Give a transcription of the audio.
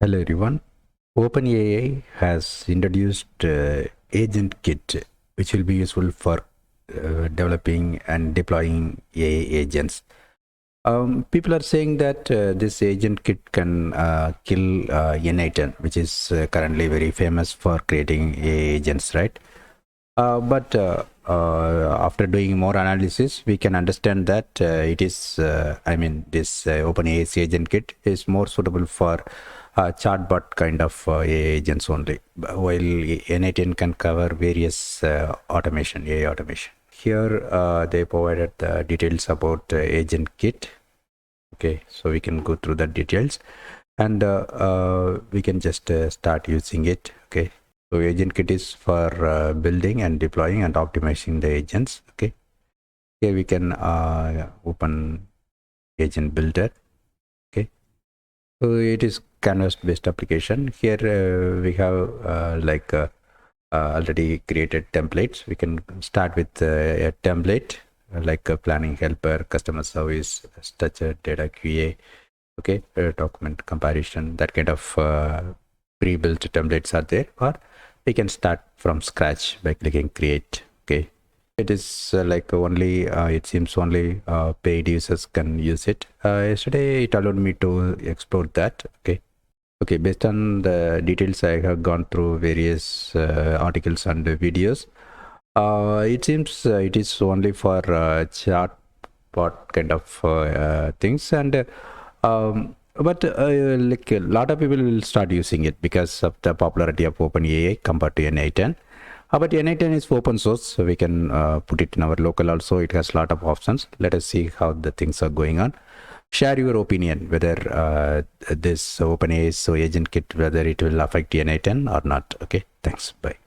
Hello everyone. OpenAI has introduced AgentKit, which will be useful for developing and deploying AI agents. People are saying that this AgentKit can kill n8n, which is currently very famous for creating AI agents, right? But after doing more analysis, we can understand that this OpenAI's AgentKit is more suitable for chatbot kind of AI agents only, while n8n can cover various automation, AI automation. Here they provided the details about AgentKit. Okay, so we can go through the details and we can just start using it. Okay. So AgentKit is for building and deploying and optimizing the agents. Okay. Here we can open Agent Builder. Okay. So it is canvas-based application. Here we have already created templates. We can start with a template like a planning helper, customer service, structured data QA. Okay, document comparison. That kind of pre-built templates are there, or we can start from scratch by clicking create. Okay, it is only it seems only paid users can use it. Yesterday it allowed me to explore that. Okay, based on the details, I have gone through various articles and videos. It seems it is only for chatbot kind of things, and but like a lot of people will start using it because of the popularity of OpenAI compared to n8n. But n8n is open source, so we can put it in our local also. It has a lot of options. Let us see how the things are going on. Share your opinion whether this OpenAI AgentKit, whether it will affect n8n or not. Okay, thanks. Bye.